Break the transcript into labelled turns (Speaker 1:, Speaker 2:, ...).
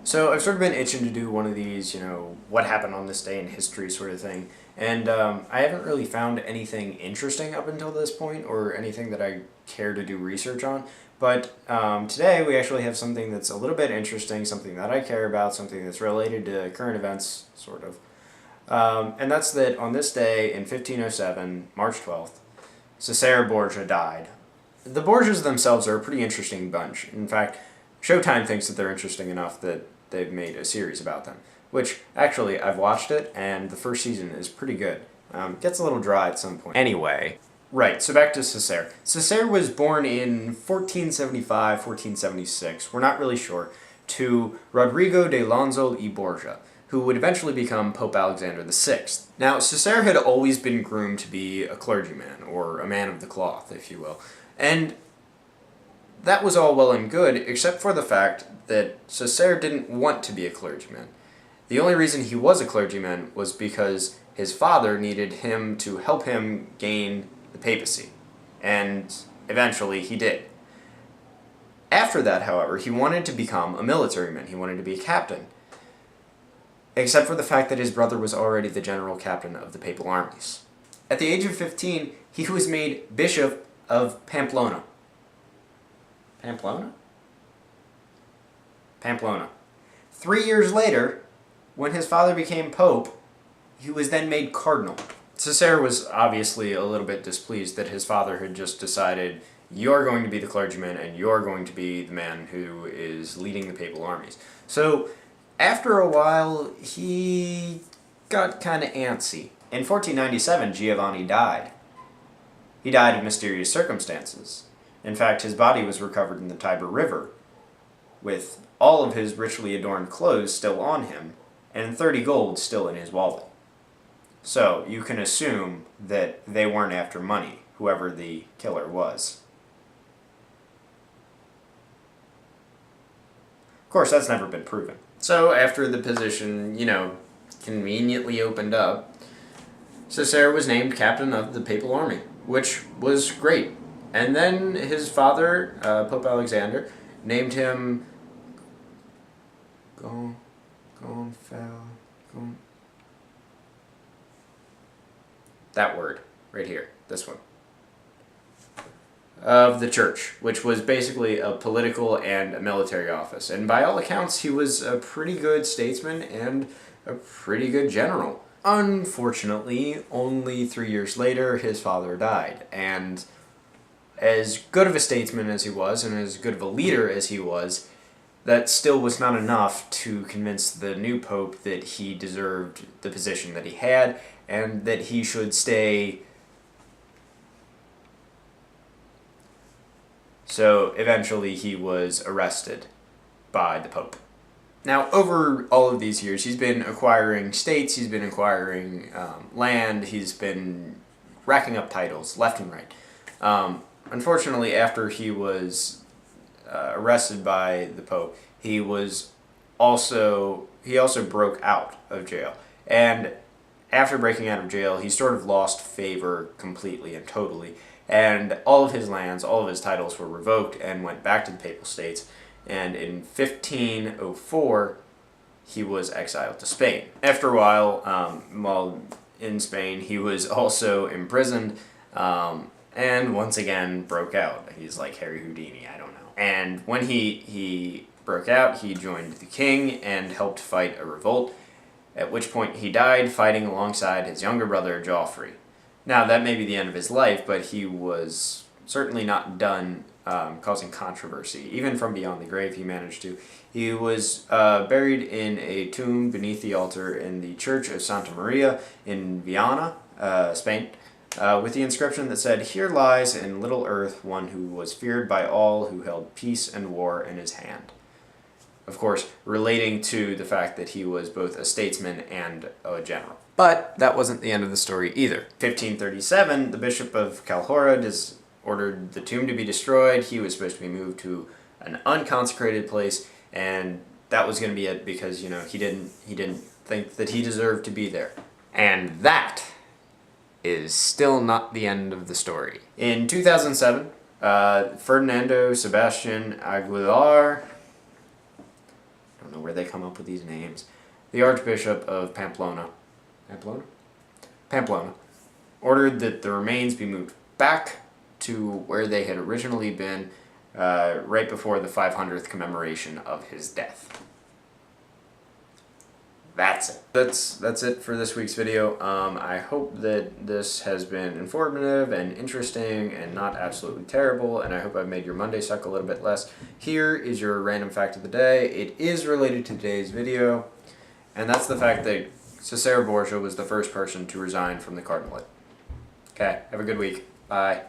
Speaker 1: So I've sort of been itching to do one of these, what happened on this day in history sort of thing. And I haven't really found anything interesting up until this point or anything that I care to do research on. But today we actually have something that's a little bit interesting, something that I care about, something that's related to current events, sort of. And that's that on this day in 1507, March 12th, Cesare Borgia died. The Borgias themselves are a pretty interesting bunch. In fact, Showtime thinks that they're interesting enough that they've made a series about them. Which, actually, I've watched it, and the first season is pretty good. Gets a little dry at some point. Anyway, right, so back to Cesare. Cesare was born in 1475, 1476, we're not really sure, to Rodrigo de Lanzo y Borgia, who would eventually become Pope Alexander VI. Now, Cesare had always been groomed to be a clergyman, or a man of the cloth, if you will. And that was all well and good, except for the fact that Cesare didn't want to be a clergyman. The only reason he was a clergyman was because his father needed him to help him gain the papacy. And eventually he did. After that, however, he wanted to become a military man. He wanted to be a captain. Except for the fact that his brother was already the general captain of the papal armies. At the age of 15, he was made bishop of Pamplona. Pamplona? Pamplona. 3 years later, when his father became pope, he was then made cardinal. Cesare was obviously a little bit displeased that his father had just decided, you're going to be the clergyman and you're going to be the man who is leading the papal armies. So, after a while, he got kind of antsy. In 1497, Giovanni died. He died in mysterious circumstances. In fact, his body was recovered in the Tiber River, with all of his richly adorned clothes still on him, and 30 gold still in his wallet. So, you can assume that they weren't after money, whoever the killer was. Of course, that's never been proven. So, after the position, conveniently opened up, Cesare was named captain of the papal army, which was great. And then his father, Pope Alexander, named him that word, right here, this one, of the church, which was basically a political and a military office. And by all accounts, he was a pretty good statesman and a pretty good general. Unfortunately, only 3 years later, his father died, and as good of a statesman as he was, and as good of a leader as he was, that still was not enough to convince the new pope that he deserved the position that he had, and that he should stay. So eventually he was arrested by the pope. Now, over all of these years, he's been acquiring states, he's been acquiring land, he's been racking up titles left and right. Unfortunately, after he was arrested by the Pope, he also broke out of jail. And after breaking out of jail, he sort of lost favor completely and totally. And all of his lands, all of his titles were revoked and went back to the Papal States. And in 1504, he was exiled to Spain. After a while in Spain, he was also imprisoned, and once again broke out. He's like Harry Houdini, I don't know. And when he broke out, he joined the king and helped fight a revolt, at which point he died fighting alongside his younger brother, Joffrey. Now, that may be the end of his life, but he was certainly not done causing controversy. Even from beyond the grave, he managed to. He was buried in a tomb beneath the altar in the Church of Santa Maria in Viana, Spain, with the inscription that said, "Here lies in little earth one who was feared by all who held peace and war in his hand." Of course, relating to the fact that he was both a statesman and a general. But that wasn't the end of the story either. 1537, the Bishop of Calahorra ordered the tomb to be destroyed. He was supposed to be moved to an unconsecrated place, and that was going to be it because, he didn't think that he deserved to be there. And that is still not the end of the story. In 2007, Ferdinando Sebastian Aguilar, don't know where they come up with these names. The Archbishop of Pamplona, ordered that the remains be moved back to where they had originally been right before the 500th commemoration of his death. That's it. That's it for this week's video. I hope that this has been informative and interesting and not absolutely terrible, and I hope I've made your Monday suck a little bit less. Here is your random fact of the day. It is related to today's video, and that's the fact that Cesare Borgia was the first person to resign from the cardinalate. Okay, have a good week. Bye.